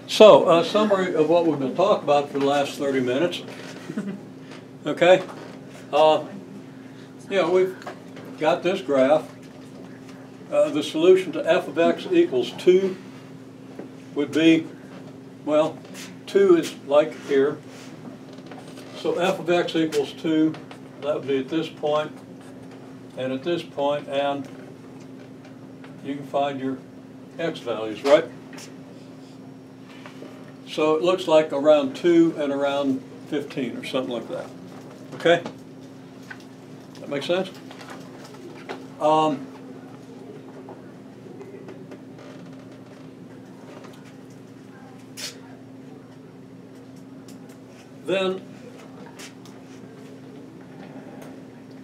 So, a summary of what we've been talking about for the last 30 minutes. Okay? We've got this graph. The solution to f of x equals 2 would be, well, 2 is like here. So f of x equals 2, that would be at this point, and at this point, and you can find your x values, right? So it looks like around 2 and around 15 or something like that. Okay? That makes sense? Then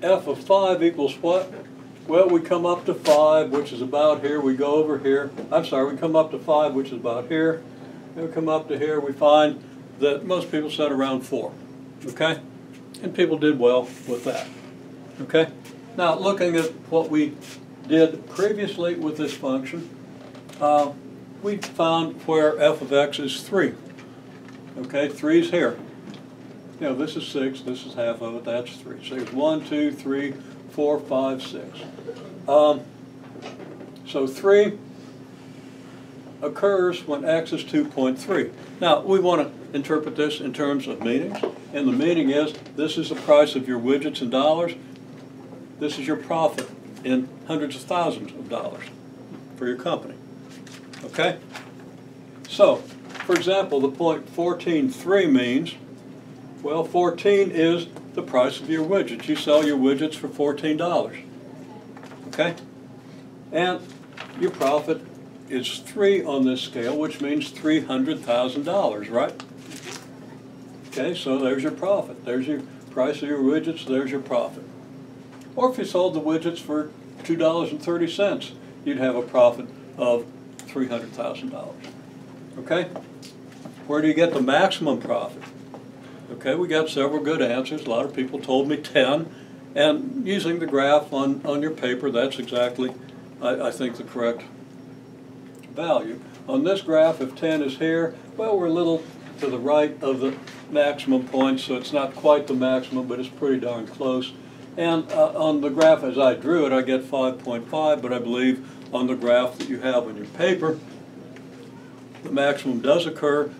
f of 5 equals what? Well, we come up to 5, which is about here. We go over here. I'm sorry, we come up to 5, which is about here. And we come up to here. We find that most people said around 4. Okay? And people did well with that. Okay? Now, looking at what we did previously with this function, we found where f of x is 3. Okay? 3 is here. You know, this is 6, this is half of it, that's 3. So there's 1, 2, 3, 4, 5, 6. So 3 occurs when x is 2.3. Now, we want to interpret this in terms of meanings. And the meaning is, this is the price of your widgets in dollars. This is your profit in hundreds of thousands of dollars for your company. Okay? So, for example, the point 14.3 means, well, 14 is the price of your widgets. You sell your widgets for $14. Okay? And your profit is 3 on this scale, which means $300,000, right? Okay, so there's your profit. There's your price of your widgets, there's your profit. Or if you sold the widgets for $2.30, you'd have a profit of $300,000. Okay? Where do you get the maximum profit? Okay, we got several good answers. A lot of people told me 10. And using the graph on your paper, that's exactly, I think, the correct value. On this graph, if 10 is here, well, we're a little to the right of the maximum point, so it's not quite the maximum, but it's pretty darn close. And on the graph as I drew it, I get 5.5, but I believe on the graph that you have on your paper, the maximum does occur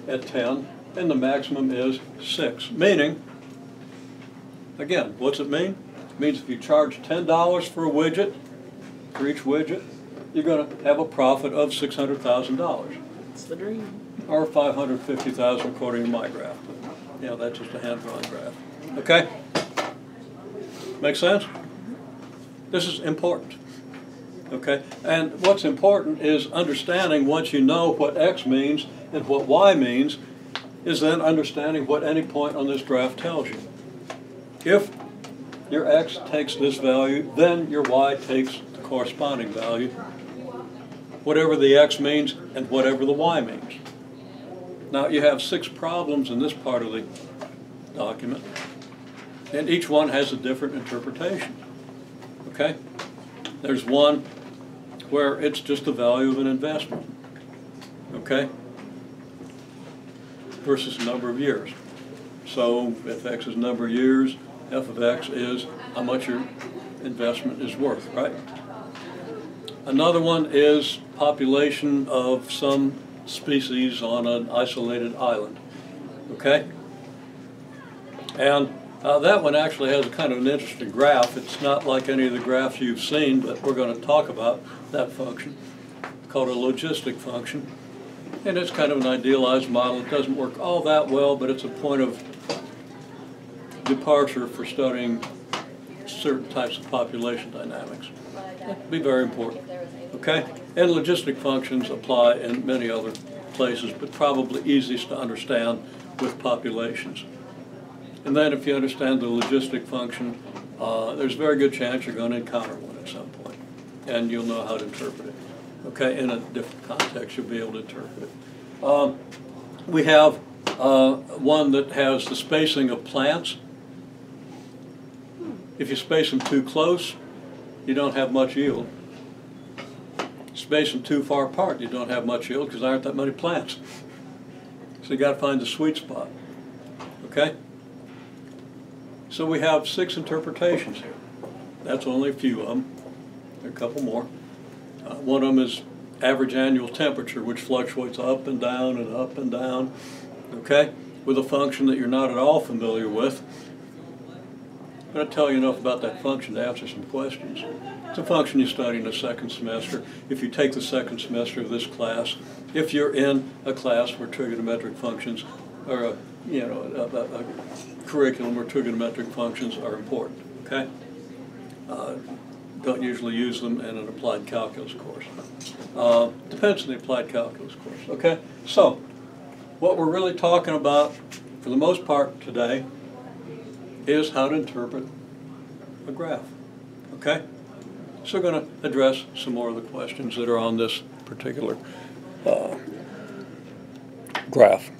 at 10. And the maximum is 6, meaning, again, what's it mean? It means if you charge $10 for a widget, for each widget, you're going to have a profit of $600,000. It's the dream. Or $550,000 according to my graph. But, yeah, that's just a hand-drawn graph. Okay? Make sense? This is important. Okay? And what's important is understanding, once you know what x means and what y means, is then understanding what any point on this graph tells you. If your x takes this value, then your y takes the corresponding value, whatever the x means and whatever the y means. Now, you have 6 problems in this part of the document, and each one has a different interpretation. Okay? There's one where it's just the value of an investment. Okay? Versus a number of years. So if x is number of years, f of x is how much your investment is worth, right? Another one is population of some species on an isolated island, okay? And that one actually has a kind of an interesting graph. It's not like any of the graphs you've seen, but we're going to talk about that function, called a logistic function. And it's kind of an idealized model. It doesn't work all that well, but it's a point of departure for studying certain types of population dynamics. It'd be very important. Okay? And logistic functions apply in many other places, but probably easiest to understand with populations. And then if you understand the logistic function, there's a very good chance you're going to encounter one at some point, and you'll know how to interpret it. Okay, in a different context, you'll be able to interpret it. We have one that has the spacing of plants. If you space them too close, you don't have much yield. spacing too far apart, you don't have much yield because there aren't that many plants. So you got to find the sweet spot. Okay? So we have 6 interpretations here. That's only a few of them. There are a couple more. One of them is average annual temperature, which fluctuates up and down and up and down. Okay? With a function that you're not at all familiar with. I'm going to tell you enough about that function to answer some questions. It's a function you study in the second semester. If you take the second semester of this class, if you're in a class where trigonometric functions or a curriculum where trigonometric functions are important, okay? Don't usually use them in an applied calculus course. Depends on the applied calculus course, okay? So, what we're really talking about, for the most part today, is how to interpret a graph, okay? So we're going to address some more of the questions that are on this particular graph.